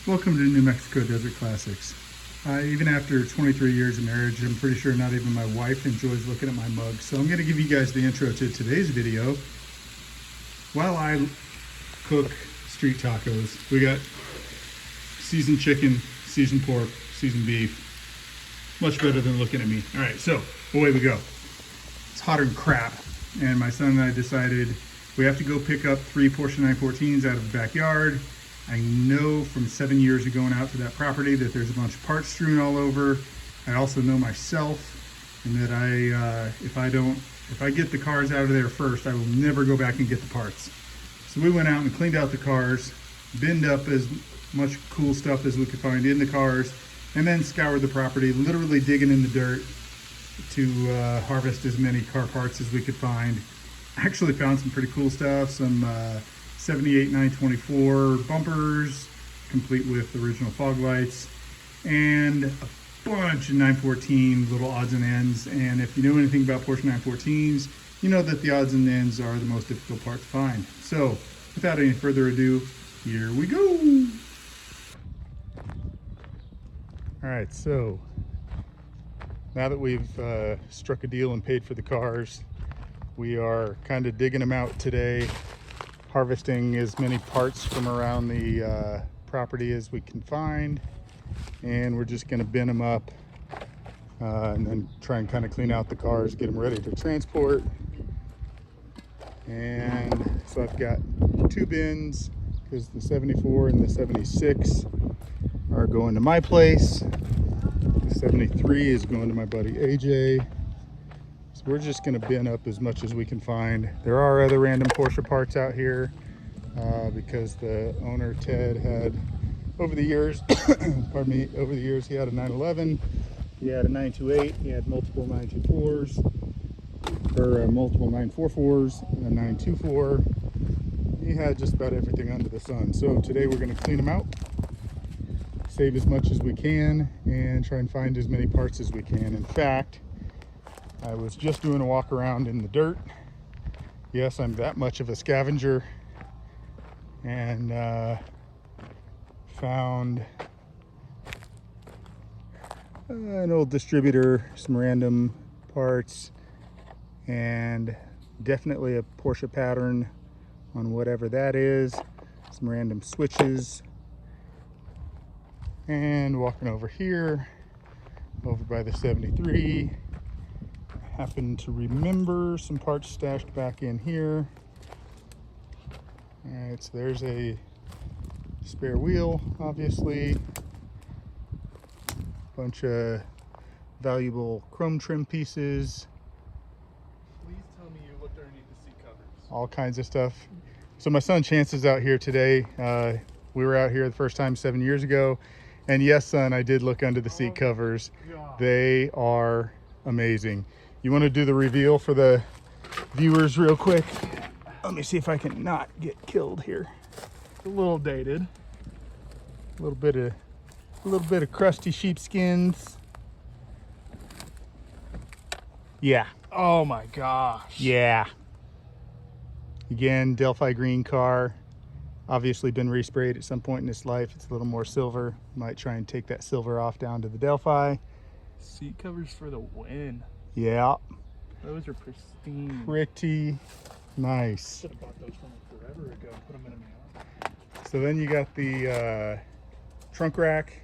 Welcome to New Mexico Desert Classics. Even after 23 years of marriage, I'm pretty sure not even my wife enjoys looking at my mug. So I'm going to give you guys the intro to today's video. While I cook street tacos, we got seasoned chicken, seasoned pork, seasoned beef. Much better than looking at me. All right, so away we go. It's hotter than crap. And my son and I decided we have to go pick up 3 Porsche 914s out of the backyard. I know from 7 years of going out to that property that there's a bunch of parts strewn all over. I also know myself, and that if I get the cars out of there first, I will never go back and get the parts. So we went out and cleaned out the cars, binned up as much cool stuff as we could find in the cars, and then scoured the property, literally digging in the dirt to harvest as many car parts as we could find. Actually found some pretty cool stuff, some 78 924 bumpers, complete with original fog lights, and a bunch of 914 little odds and ends. And if you know anything about Porsche 914s, you know that the odds and ends are the most difficult part to find. So without any further ado, here we go. All right, so now that we've struck a deal and paid for the cars, we are kind of digging them out today, harvesting as many parts from around the property as we can find, and we're just going to bin them up and then try and kind of clean out the cars, get them ready to transport. And so I've got 2 bins because the 74 and the 76 are going to my place. The 73 is going to my buddy AJ. So we're just going to bin up as much as we can find. There are other random Porsche parts out here because the owner Ted had, over the years, pardon me, over the years he had a 911, he had a 928, he had multiple 924s, or multiple 944s, and a 924. He had just about everything under the sun. So today we're going to clean them out, save as much as we can, and try and find as many parts as we can. In fact, I was just doing a walk around in the dirt. Yes, I'm that much of a scavenger, and found an old distributor, some random parts, and definitely a Porsche pattern on whatever that is, some random switches. And walking over here, over by the 73, happen to remember some parts stashed back in here. All right, so there's a spare wheel, obviously, bunch of valuable chrome trim pieces. Please tell me you looked underneath the seat covers. All kinds of stuff. So my son Chance is out here today. We were out here the first time 7 years ago, and yes, son, I did look under the seat covers. God. They are amazing. You want to do the reveal for the viewers real quick? Let me see if I can not get killed here. It's a little dated. A little bit of crusty sheepskins. Yeah. Oh my gosh. Yeah. Again, Delphi green car. Obviously been resprayed at some point in its life. It's a little more silver. Might try and take that silver off down to the Delphi. Seat covers for the win. Yeah. Those are pristine. Pretty nice. Should have bought those from forever ago. Put them in a mail. So then you got the trunk rack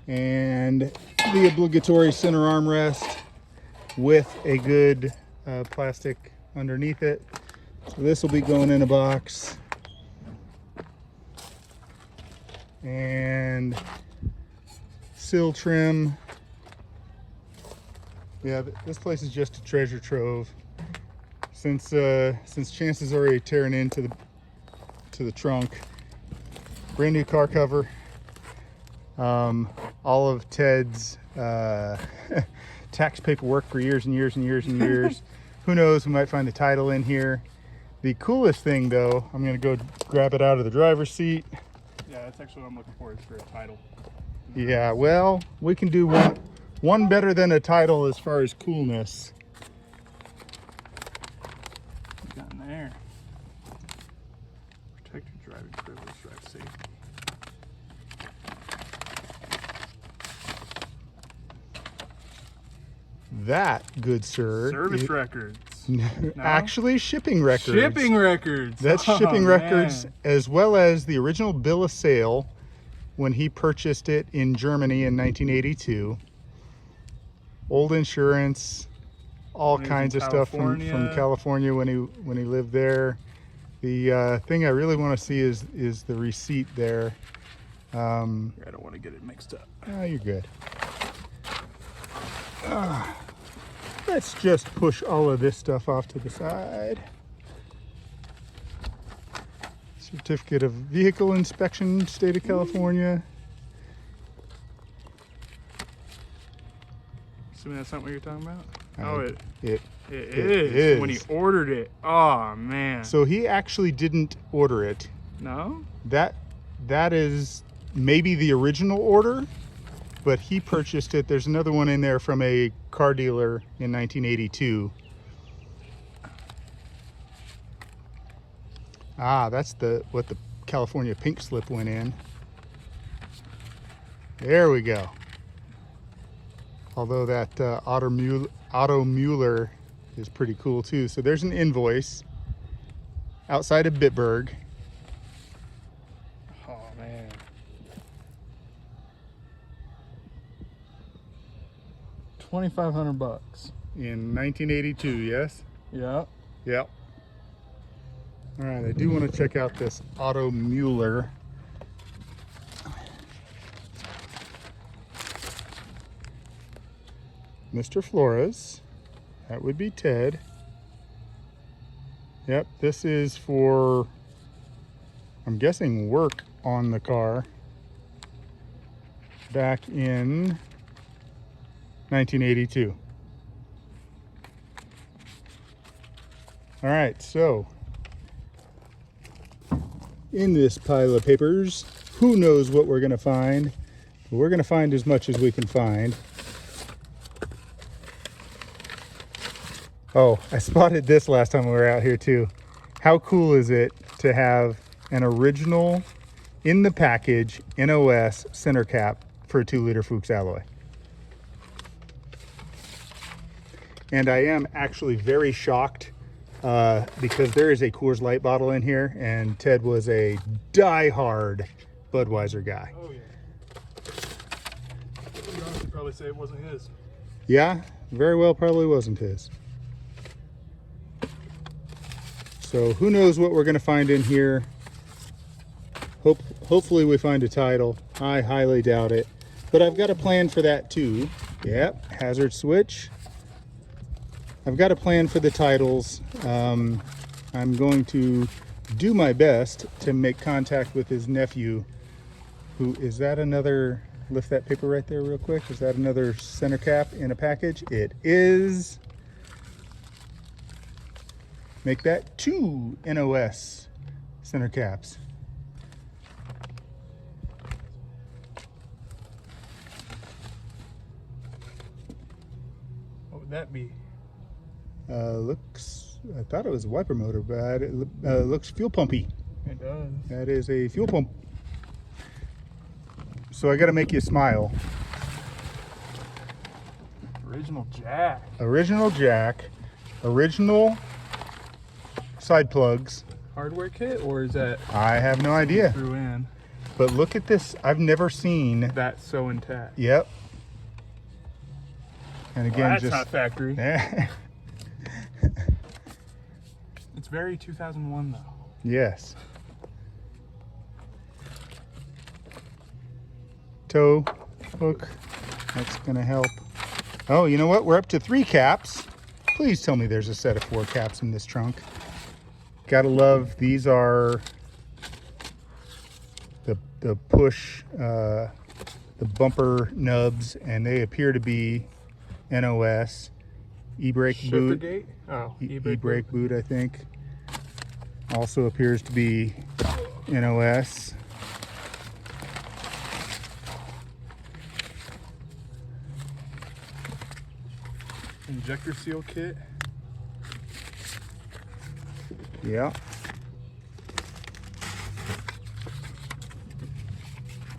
and the obligatory center armrest with a good plastic underneath it. So this will be going in a box. And sill trim. Yeah, this place is just a treasure trove. Since Chance is already tearing into the trunk, brand new car cover. All of Ted's tax paperwork for years and years and years and years. Who knows? We might find the title in here. The coolest thing, though, I'm gonna go grab it out of the driver's seat. Yeah, that's actually what I'm looking for, is for a title. Yeah, well, we can do one better than a title as far as coolness. What you got in there? Protect your driving privilege, drive safety. That, good sir, Service is records. actually shipping records. Shipping records. That's Oh, shipping records, man. as well as the original bill of sale when he purchased it in Germany in 1982. Old insurance, all When he was kinds in of stuff from California when he lived there. The thing I really want to see is the receipt there. I don't want to get it mixed up. Oh, you're good. Let's just push all of this stuff off to the side. Certificate of Vehicle Inspection, State of California. Assuming that's not what you're talking about? It is. When he ordered it. Oh, man. So he actually didn't order it. No? That is maybe the original order, but he purchased it. There's another one in there from a car dealer in 1982. Ah, that's what the California pink slip went in. There we go. Although that Otto Mueller is pretty cool too. So there's an invoice outside of Bitburg. Oh, man. $2,500. In 1982, yes? Yeah. Yep. All right, I do want to check out this Otto Mueller. Mr. Flores, that would be Ted. Yep, this is for, I'm guessing, work on the car back in 1982. All right, so in this pile of papers, who knows what we're going to find? But we're going to find as much as we can find. Oh, I spotted this last time we were out here too. How cool is it to have an original in the package NOS center cap for a 2-liter Fuchs alloy? And I am actually very shocked because there is a Coors Light bottle in here, and Ted was a die-hard Budweiser guy. Oh, yeah. You could probably say it wasn't his. Yeah, very well probably wasn't his. So who knows what we're going to find in here. Hopefully we find a title. I highly doubt it. But I've got a plan for that too. Yep, hazard switch. I've got a plan for the titles. I'm going to do my best to make contact with his nephew. Who is that? Another, lift that paper right there real quick. Is that another center cap in a package? It is. Make that 2 NOS center caps. What would that be? Looks, I thought it was a wiper motor, but it looks fuel pumpy. It does. That is a fuel pump. So I got to make you smile. Original jack. Original jack, original side plugs. Hardware kit, or is that I have no idea. threw in? But look at this. I've never seen. That's so intact. Yep. And again, Well, that's just not factory. Yeah. It's very 2001 though. Yes. Tow hook. That's gonna help. Oh, you know what? We're up to 3 caps. Please tell me there's a set of 4 caps in this trunk. Gotta love, these are the push, the bumper nubs, and they appear to be NOS. E-brake boot. Gate? Oh, E-brake boot, I think. Also appears to be NOS. Injector seal kit. Yeah.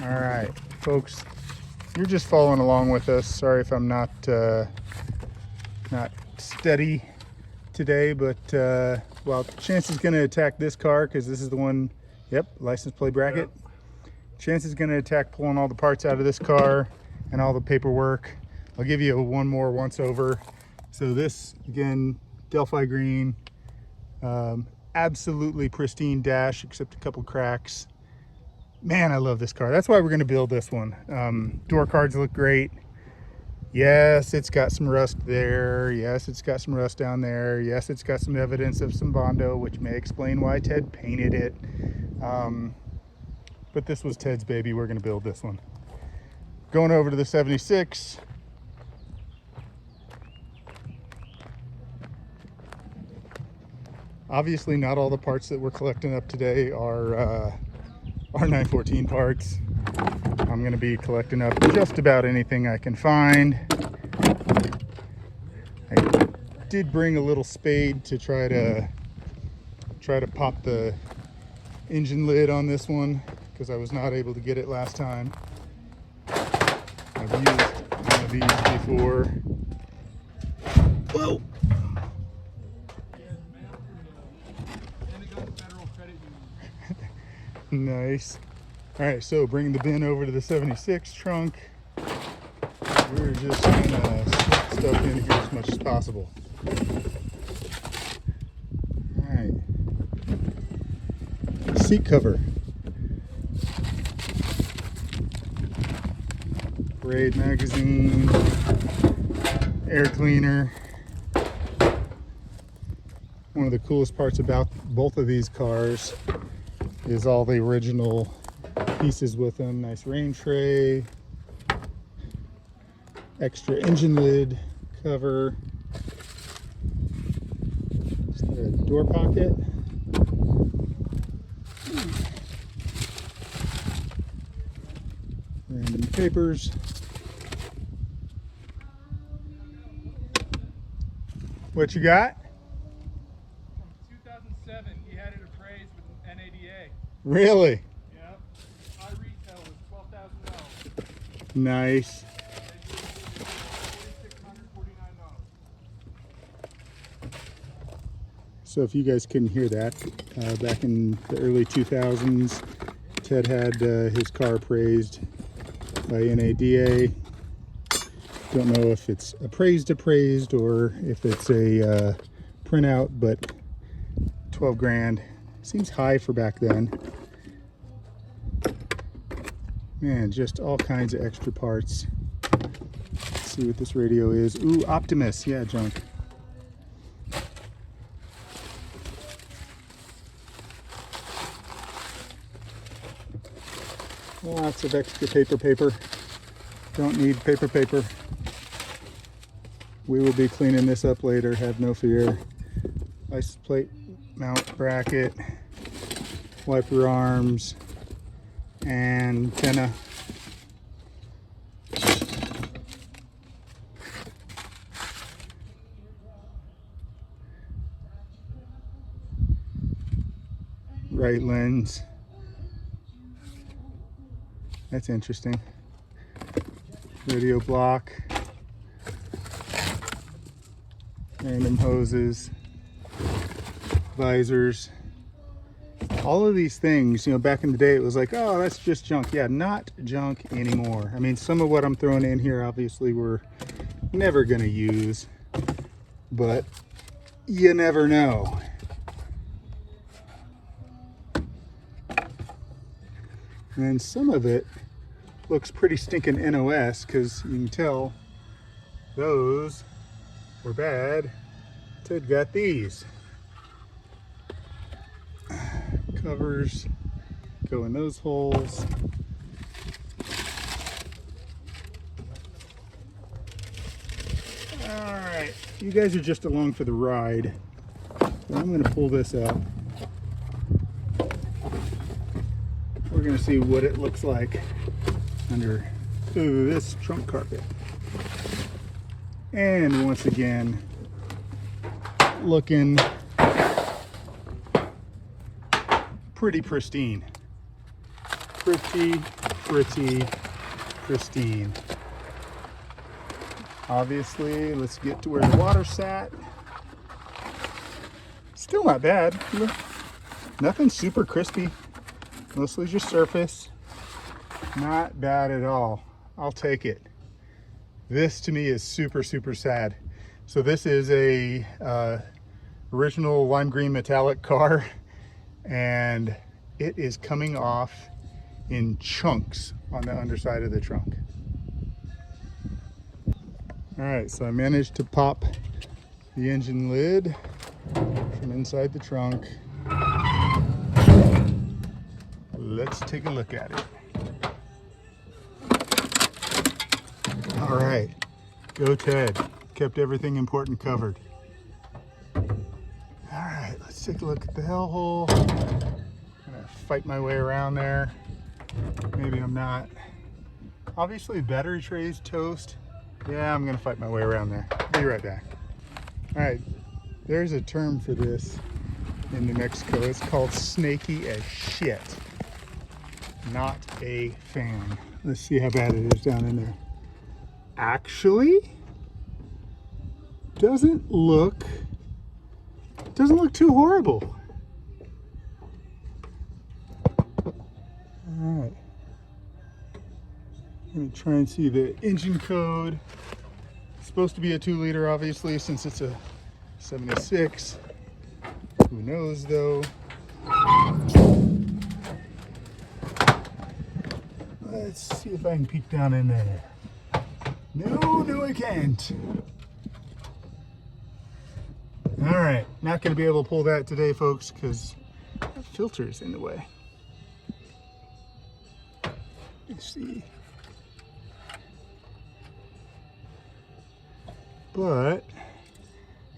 All right, folks, you're just following along with us. Sorry if I'm not not steady today, but well, Chance is going to attack this car because this is the one. Yep, license plate bracket. Yep. Chance is going to attack pulling all the parts out of this car and all the paperwork. I'll give you one more once over. So this, again, Delphi green, absolutely pristine dash except a couple cracks. Man, I love this car. That's why we're going to build this one. Door cards look great. Yes, it's got some rust there. Yes, it's got some rust down there. Yes, it's got some evidence of some Bondo, which may explain why Ted painted it. But this was Ted's baby. We're going to build this one. Going over to the 76. Obviously, not all the parts that we're collecting up today are 914 parts. I'm going to be collecting up just about anything I can find. I did bring a little spade to try to pop the engine lid on this one because I was not able to get it last time. I've used one of these before. Whoa! Nice. All right, so bring the bin over to the 76 trunk. We're just gonna stick stuff in here as much as possible. All right. Seat cover. Parade magazine. Air cleaner. One of the coolest parts about both of these cars is all the original pieces with them. Nice rain tray, extra engine lid cover, just a door pocket, random papers, what you got? 2007, he had it appraised with an NADA. Really? Yep. Our retail was $12,000. Nice. So if you guys couldn't hear that, back in the early 2000s, Ted had his car appraised by NADA. Don't know if it's appraised or if it's a printout, but 12 grand. Seems high for back then. Man, just all kinds of extra parts. Let's see what this radio is. Ooh, Optimus. Yeah, junk. Lots of extra paper. Don't need paper. We will be cleaning this up later, have no fear. License plate mount bracket, wiper arms, antenna. Right lens. That's interesting. Radio block. Random hoses. Visors. All of these things, you know, back in the day it was like, oh, that's just junk. Yeah, not junk anymore. I mean, some of what I'm throwing in here obviously we're never gonna use, but you never know. And some of it looks pretty stinking NOS because you can tell those were bad. Ted got these. Covers go in those holes. All right, you guys are just along for the ride. So I'm going to pull this out. We're going to see what it looks like under this trunk carpet. And once again, looking pretty pristine. Pretty pristine. Obviously, let's get to where the water sat. Still not bad. Nothing super crispy. Mostly just surface. Not bad at all. I'll take it. This to me is super, super sad. So this is a original lime green metallic car, and it is coming off in chunks on the underside of the trunk. All right, so I managed to pop the engine lid from inside the trunk. Let's take a look at it. All right, go Ted. Kept everything important covered. All right, let's take a look at the hell hole. I'm gonna fight my way around there. Maybe I'm not. Obviously, battery tray's toast. Yeah, I'm gonna fight my way around there. Be right back. All right, there's a term for this in New Mexico. It's called snaky as shit. Not a fan. Let's see how bad it is down in there. Actually, doesn't look too horrible. All right. I'm gonna try and see the engine code. It's supposed to be a 2-liter, obviously, since it's a 76. Who knows, though? Let's see if I can peek down in there. No, I can't. All right, not gonna be able to pull that today, folks, because the filter is in the way. Let's see. But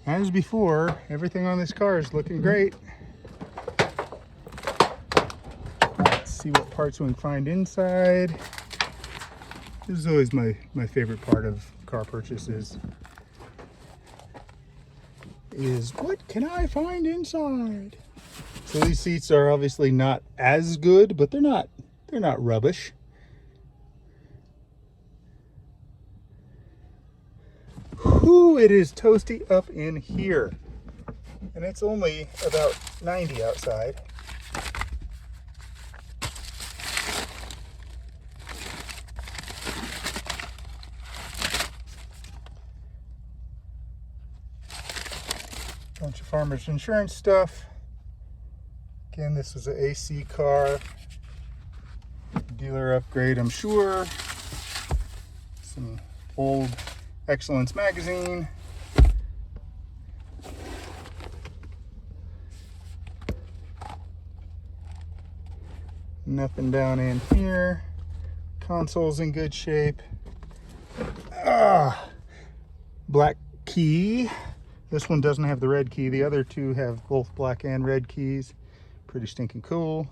as before, everything on this car is looking great. Let's see what parts we can find inside. This is always my favorite part of car purchases. Is what can I find inside? So these seats are obviously not as good, but they're not rubbish. Whew, it is toasty up in here. And it's only about 90 outside. Bunch of farmer's insurance stuff. Again, this is an AC car. Dealer upgrade, I'm sure. Some old Excellence magazine. Nothing down in here. Console's in good shape. Black key. This one doesn't have the red key. The other two have both black and red keys. Pretty stinking cool.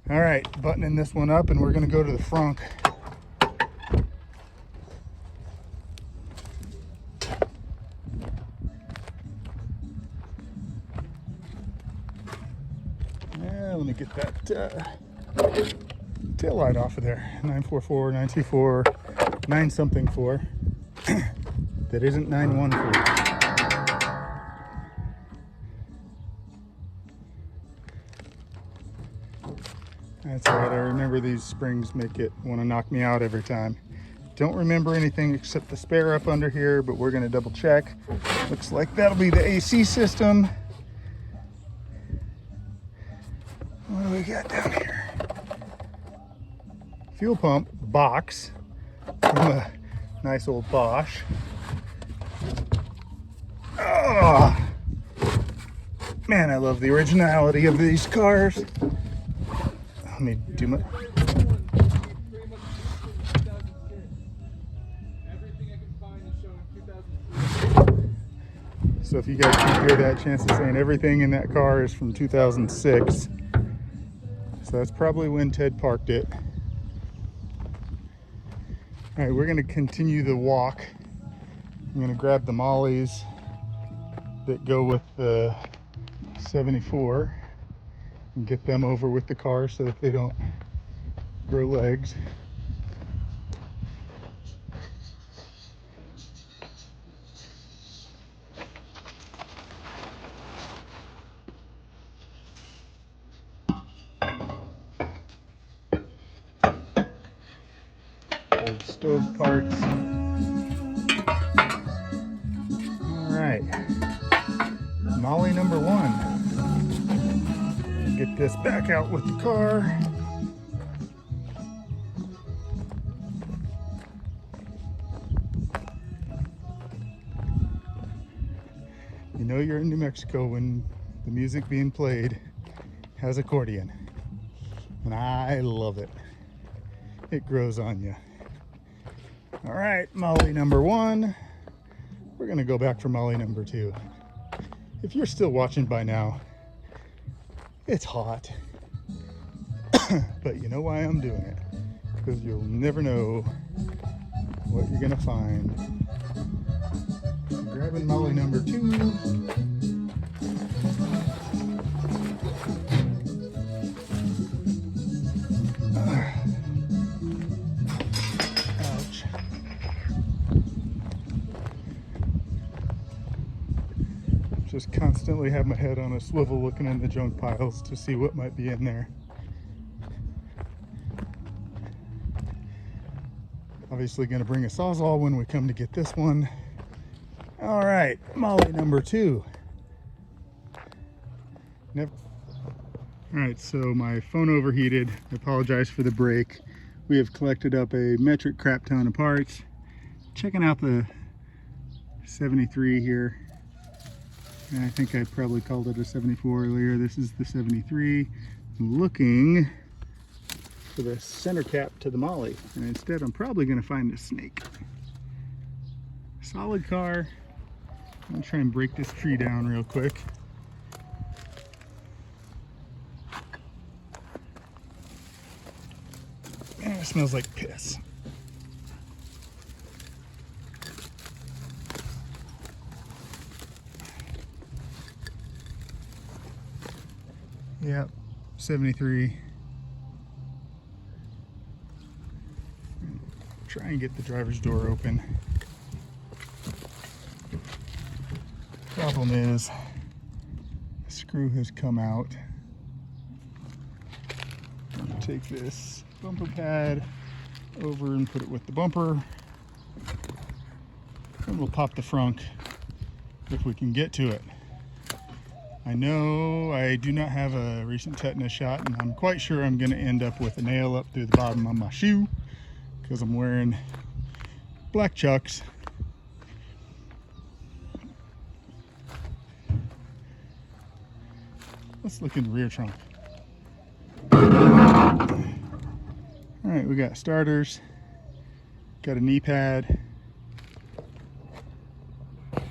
All right, buttoning this one up, and we're gonna go to the frunk. Let me get that tail light off of there. 944, 924, 9 something 4. That isn't 914. That's all right. I remember these springs make it want to knock me out every time. Don't remember anything except the spare up under here, but we're going to double check. Looks like that'll be the AC system. What do we got down here? Fuel pump box from a nice old Bosch. Oh, man, I love the originality of these cars. Let me do my... So if you guys can hear that, chance of saying everything in that car is from 2006. So that's probably when Ted parked it. All right, we're gonna continue the walk. I'm gonna grab the mollies that go with the 74 and get them over with the car so that they don't grow legs. stove parts. All right, Molly number 1. Get this back out with the car. You know you're in New Mexico when the music being played has accordion, and I love it. It grows on you. All right, Molly number 1. We're gonna go back for Molly number 2. If you're still watching by now, it's hot. But you know why I'm doing it? Because you'll never know what you're gonna find. Grabbing Molly number 2. Ouch. Just constantly have my head on a swivel looking in the junk piles to see what might be in there. Obviously going to bring a Sawzall when we come to get this one. All right, Molly number 2. All right, so my phone overheated. I apologize for the break. We have collected up a metric crap ton of parts. Checking out the 73 here. And I think I probably called it a 74 earlier. This is the 73. Looking for the center cap to the Molly. And instead, I'm probably going to find a snake. Solid car. I'm gonna try and break this tree down real quick. Man, it smells like piss. Yep, 73. Try and get the driver's door open. Problem is, the screw has come out. I'm gonna take this bumper pad over and put it with the bumper. And we'll pop the frunk if we can get to it. I know I do not have a recent tetanus shot, and I'm quite sure I'm gonna end up with a nail up through the bottom of my shoe because I'm wearing black Chucks. Let's look in the rear trunk. All right, we got starters, got a knee pad. I'll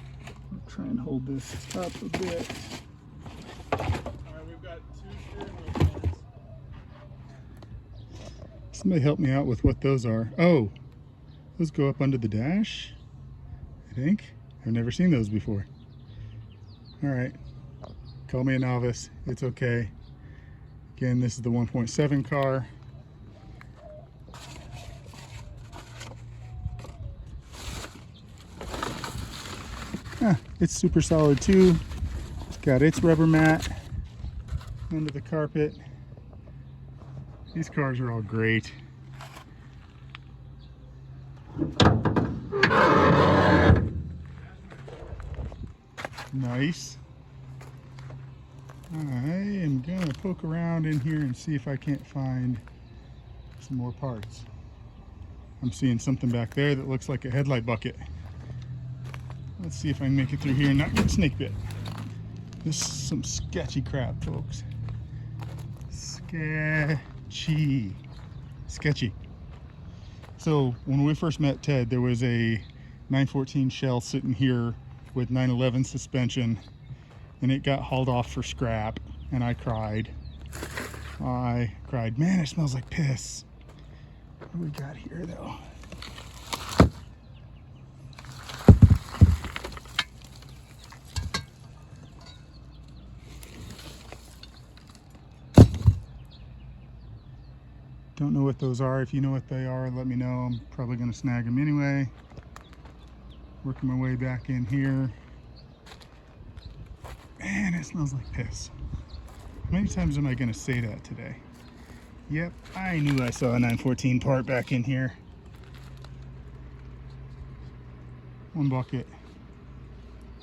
try and hold this up a bit. All right, we've got 2 steering wheel pins. Somebody help me out with what those are. Oh, those go up under the dash, I think. I've never seen those before. All right. Call me a novice, it's okay. Again, this is the 1.7 car. It's super solid too. It's got its rubber mat under the carpet. These cars are all great. Nice. I am gonna poke around in here and see if I can't find some more parts. I'm seeing something back there that looks like a headlight bucket. Let's see if I can make it through here and not get snake bit. This is some sketchy crap, folks. Sketchy. So when we first met Ted, there was a 914 shell sitting here with 911 suspension, and it got hauled off for scrap, and I cried. Man, it smells like piss. What do we got here though? Don't know what those are. If you know what they are, let me know. I'm probably gonna snag them anyway. Working my way back in here. Man, it smells like piss. How many times am I gonna say that today? Yep, I knew I saw a 914 part back in here. One bucket,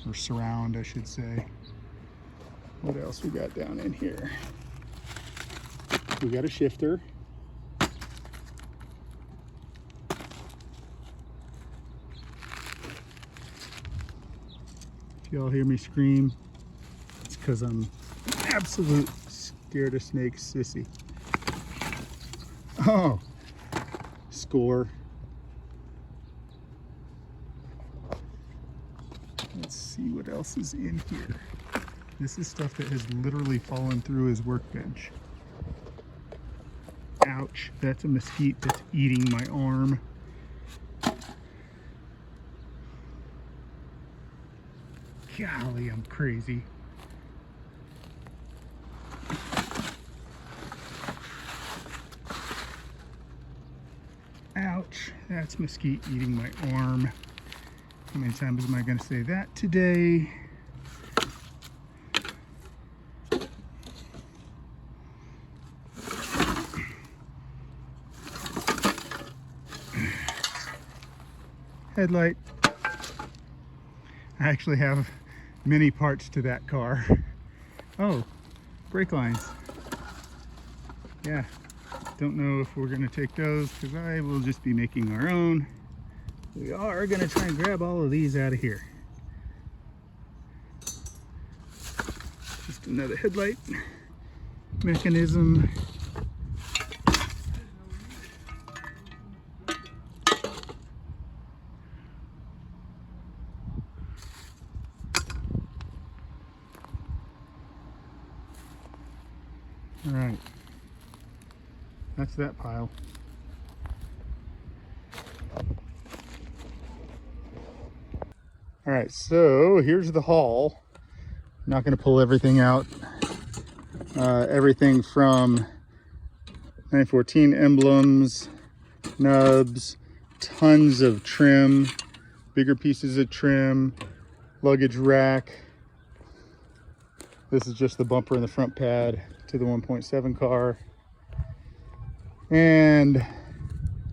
or surround, I should say. What else we got down in here? We got a shifter. If y'all hear me scream, it's because I'm absolute scared of snakes, sissy. Oh, score. Let's see what else is in here. This is stuff that has literally fallen through his workbench. Ouch, that's a mesquite that's eating my arm. Golly, I'm crazy. Ouch, that's mesquite eating my arm. How many times am I going to say that today? Headlight. I actually have many parts to that car. Oh, brake lines. Yeah, don't know if we're going to take those because I will just be making our own. We are going to try and grab all of these out of here. Just another headlight mechanism. All right, that's that pile. All right, so here's the haul. I'm not going to pull everything out. Everything from 914 emblems, nubs, tons of trim, bigger pieces of trim, luggage rack. This is just the bumper and the front pad to the 1.7 car. And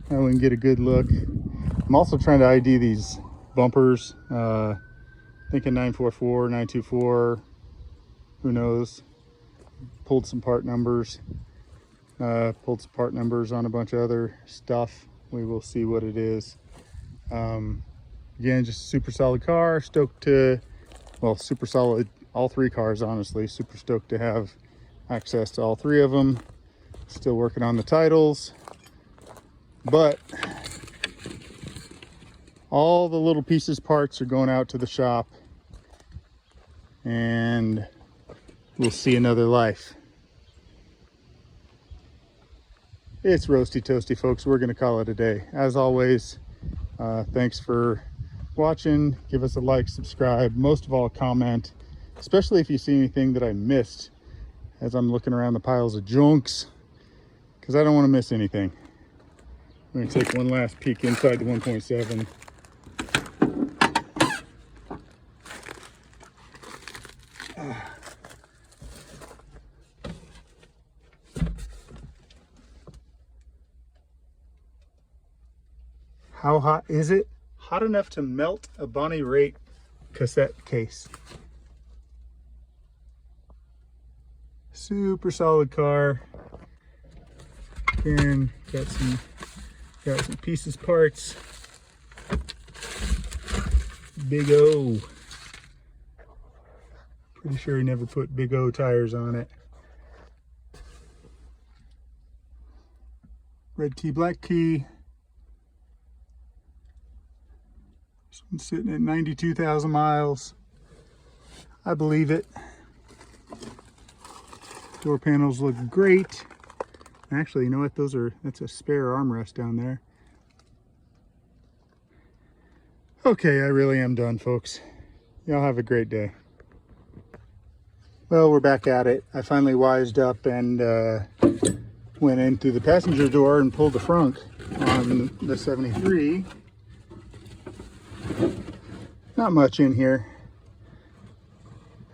now we can get a good look. I'm also trying to ID these bumpers. Thinking 944, 924, who knows. Pulled some part numbers. Pulled some part numbers on a bunch of other stuff. We will see what it is. Again, just a super solid car. Stoked to, well, super solid, all three cars, honestly. Super stoked to have access to all three of them. Still working on the titles, but all the little pieces, parts are going out to the shop, and we'll see another life. It's roasty toasty, folks. We're going to call it a day. As always, thanks for watching. Give us a like, subscribe, most of all comment, especially if you see anything that I missed as I'm looking around the piles of junks, because I don't want to miss anything. I'm going to take one last peek inside the 1.7. How hot is it? Hot enough to melt a Bonnie Raitt cassette case. Super solid car. Again, got some pieces, parts. Big O. Pretty sure he never put Big O tires on it. Red key, black key. This one's sitting at 92,000 miles. I believe it. Door panels look great. Actually, you know what? That's a spare armrest down there. Okay, I really am done, folks. Y'all have a great day. Well, we're back at it. I finally wised up and went in through the passenger door and pulled the frunk on the 73. Not much in here.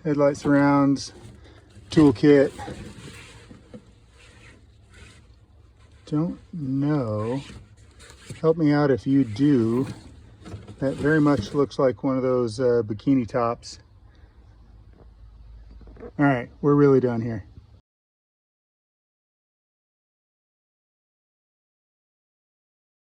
Headlight surrounds, toolkit. Don't know. Help me out if you do. That very much looks like one of those bikini tops. All right, we're really done here.